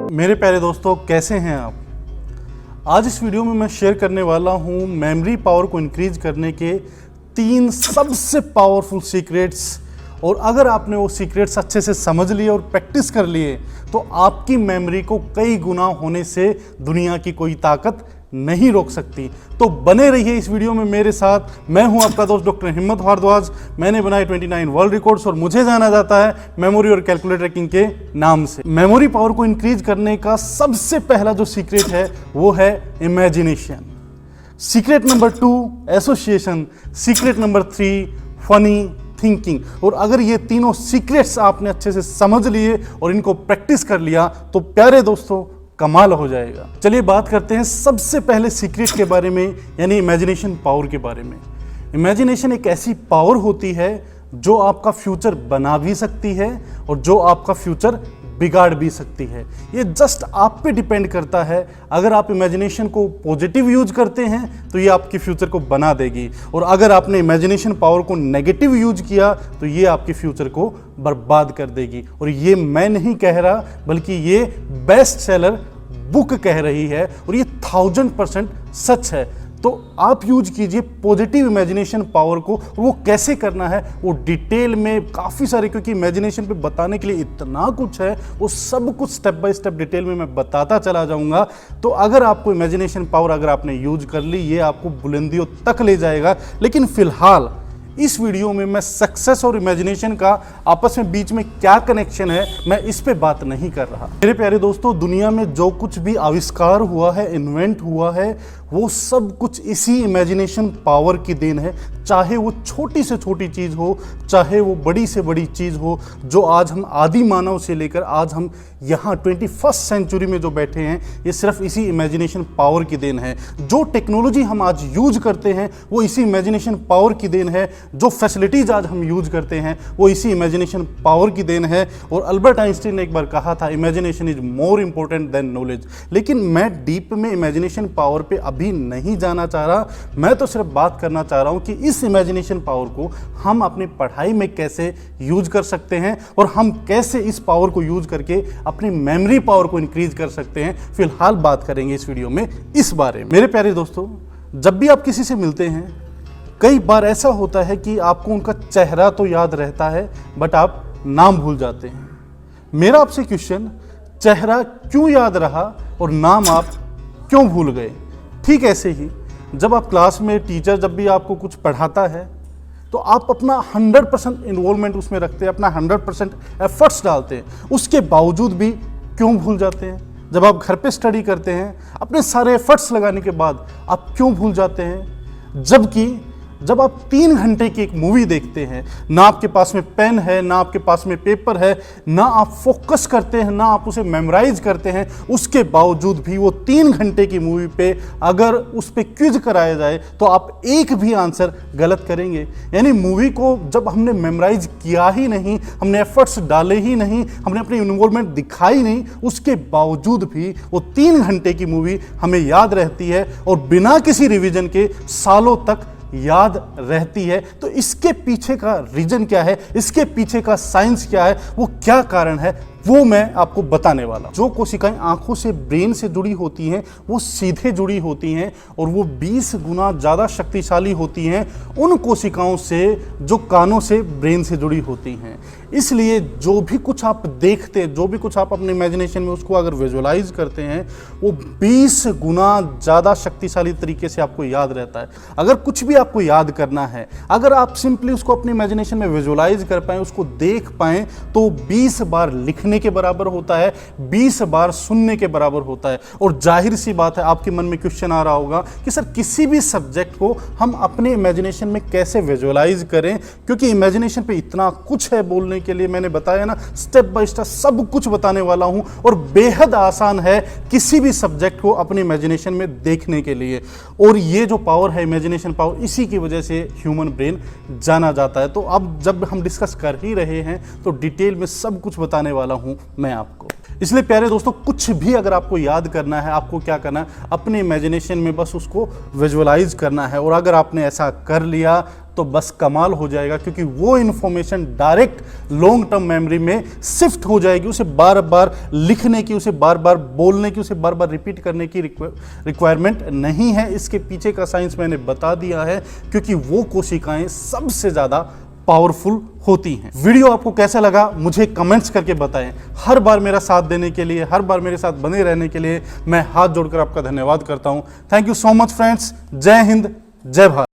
मेरे प्यारे दोस्तों, कैसे हैं आप। आज इस वीडियो में मैं शेयर करने वाला हूं मेमोरी पावर को इंक्रीज करने के 3 सबसे पावरफुल सीक्रेट्स। और अगर आपने वो सीक्रेट्स अच्छे से समझ लिए और प्रैक्टिस कर लिए तो आपकी मेमोरी को कई गुना होने से दुनिया की कोई ताकत नहीं रोक सकती। तो बने रहिए इस वीडियो में मेरे साथ। मैं हूं आपका दोस्त डॉक्टर हिम्मत भारद्वाज। मैंने बनाए 29 वर्ल्ड रिकॉर्ड्स और मुझे जाना जाता है मेमोरी और कैलकुलेटर ट्रैकिंग के नाम से। मेमोरी पावर को इंक्रीज करने का सबसे पहला जो सीक्रेट है वो है imagination. Secret number 2 association, secret number 3 funny thinking. और अगर ये तीनों सीक्रेट्स आपने अच्छे से समझ लिए और इनको प्रैक्टिस कर लिया तो प्यारे दोस्तों कमाल हो जाएगा। चलिए बात करते हैं सबसे पहले सीक्रेट के बारे में, यानी इमेजिनेशन पावर के बारे में। इमेजिनेशन एक ऐसी पावर होती है जो आपका फ्यूचर बना भी सकती है और जो आपका फ्यूचर बिगाड़ भी सकती है। ये जस्ट आप पे डिपेंड करता है। अगर आप इमेजिनेशन को पॉजिटिव यूज करते हैं तो ये आपके फ्यूचर को बना देगी, और अगर आपने इमेजिनेशन पावर को नेगेटिव यूज किया तो ये आपके फ्यूचर को बर्बाद कर देगी। और ये मैं नहीं कह रहा, बल्कि ये बेस्ट सेलर बुक कह रही है और ये 1000% सच है। तो आप यूज कीजिए पॉजिटिव इमेजिनेशन पावर को। वो कैसे करना है वो डिटेल में काफ़ी सारे, क्योंकि इमेजिनेशन पे बताने के लिए इतना कुछ है, वो सब कुछ स्टेप बाय स्टेप डिटेल में मैं बताता चला जाऊंगा। तो अगर आपको इमेजिनेशन पावर अगर आपने यूज कर ली, ये आपको बुलंदियों तक ले जाएगा। लेकिन फिलहाल इस वीडियो में मैं सक्सेस और इमेजिनेशन का आपस में बीच में क्या कनेक्शन है, मैं इस पे बात नहीं कर रहा। मेरे प्यारे दोस्तों, दुनिया में जो कुछ भी आविष्कार हुआ है, इन्वेंट हुआ है, वो सब कुछ इसी इमेजिनेशन पावर की देन है। चाहे वो छोटी से छोटी चीज़ हो, चाहे वो बड़ी से बड़ी चीज़ हो, जो आज हम आदि मानव से लेकर आज हम यहाँ 21st सेंचुरी में जो बैठे हैं, ये सिर्फ इसी इमेजिनेशन पावर की देन है। जो टेक्नोलॉजी हम आज यूज करते हैं वो इसी इमेजिनेशन पावर की देन है। जो फैसिलिटीज़ आज हम यूज करते हैं वो इसी इमेजिनेशन पावर की देन है। और अल्बर्ट आइंस्टीन ने एक बार कहा था, imagination is more important than knowledge. लेकिन मैं डीप में इमेजिनेशन पावर पे अभी नहीं जाना चाह रहा। मैं तो सिर्फ बात करना चाह रहा हूँ कि इस इमेजिनेशन पावर को हम अपनी पढ़ाई में कैसे यूज कर सकते हैं और हम कैसे इस पावर को यूज करके अपनी मेमोरी पावर को इंक्रीज कर सकते हैं। फिलहाल बात करेंगे इस वीडियो में इस बारे में। मेरे प्यारे दोस्तों, जब भी आप किसी से मिलते हैं, कई बार ऐसा होता है कि आपको उनका चेहरा तो याद रहता है बट आप नाम भूल जाते हैं। मेरा आपसे क्वेश्चन, चेहरा क्यों याद रहा और नाम आप क्यों भूल गए? ठीक ऐसे ही जब आप क्लास में टीचर जब भी आपको कुछ पढ़ाता है तो आप अपना 100% इन्वॉल्वमेंट उसमें रखते हैं, अपना 100% एफर्ट्स डालते हैं, उसके बावजूद भी क्यों भूल जाते हैं? जब आप घर पे स्टडी करते हैं, अपने सारे एफर्ट्स लगाने के बाद आप क्यों भूल जाते हैं? जबकि जब आप 3 घंटे की एक मूवी देखते हैं, ना आपके पास में पेन है, ना आपके पास में पेपर है, ना आप फोकस करते हैं, ना आप उसे मेमोराइज करते हैं, उसके बावजूद भी वो 3 घंटे की मूवी पे अगर उस पे क्विज कराया जाए तो आप एक भी आंसर गलत करेंगे। यानी मूवी को जब हमने मेमोराइज किया ही नहीं, हमने एफर्ट्स डाले ही नहीं, हमने अपनी इन्वॉल्वमेंट दिखाई नहीं, उसके बावजूद भी वो 3 घंटे की मूवी हमें याद रहती है और बिना किसी रिवीजन के सालों तक याद रहती है। तो इसके पीछे का रीजन क्या है, इसके पीछे का साइंस क्या है, वो क्या कारण है, वो मैं आपको बताने वाला। जो कोशिकाएं आंखों से ब्रेन से जुड़ी होती हैं वो सीधे जुड़ी होती हैं और वो 20 गुना ज़्यादा शक्तिशाली होती हैं उन कोशिकाओं से जो कानों से ब्रेन से जुड़ी होती हैं। इसलिए जो भी कुछ आप देखते हैं, जो भी कुछ आप अपने इमेजिनेशन में उसको अगर विजुअलाइज करते हैं, वो 20 गुना ज़्यादा शक्तिशाली तरीके से आपको याद रहता है। अगर कुछ भी आपको याद करना है, अगर आप सिंपली उसको अपने इमेजिनेशन में विजुअलाइज कर पाएँ, उसको देख पाएँ, तो 20 बार लिखने के बराबर होता है, 20 बार सुनने के बराबर होता है। और जाहिर सी बात है, आपके मन में क्वेश्चन आ रहा होगा कि सर किसी भी सब्जेक्ट को हम अपने इमेजिनेशन में कैसे विजुअलाइज करें, क्योंकि इमेजिनेशन पे इतना कुछ है बोलने के लिए। मैंने बताया ना, स्टेप बाय स्टेप सब कुछ बताने वाला हूं और बेहद आसान है किसी भी सब्जेक्ट को अपने इमेजिनेशन में देखने के लिए। और ये जो पावर है इमेजिनेशन पावर, इसी की वजह से ह्यूमन ब्रेन जाना जाता है। तो अब जब हम डिस्कस कर ही रहे हैं तो डिटेल में सब कुछ बताने वाला हूं मैं आपको। इसलिए प्यारे दोस्तों, कुछ भी अगर आपको याद करना है, आपको क्या करना है, अपने इमेजिनेशन में बस उसको विजुअलाइज करना है। और अगर आपने ऐसा कर लिया तो बस कमाल हो जाएगा, क्योंकि वो information direct long term memory में शिफ्ट हो जाएगी। उसे बार बार लिखने की, उसे बार बार बोलने की, उसे बार बार रिपीट करने की रिक्वायरमेंट नहीं है। इसके पीछे का साइंस मैंने बता दिया है, क्योंकि वो कोशिकाएं सबसे ज़्यादा पावरफुल होती हैं। वीडियो आपको कैसा लगा मुझे कमेंट्स करके बताएं। हर बार मेरा साथ देने के लिए, हर बार मेरे साथ बने रहने के लिए मैं हाथ जोड़कर आपका धन्यवाद करता हूं। Thank you so much friends. जय हिंद, जय भारत।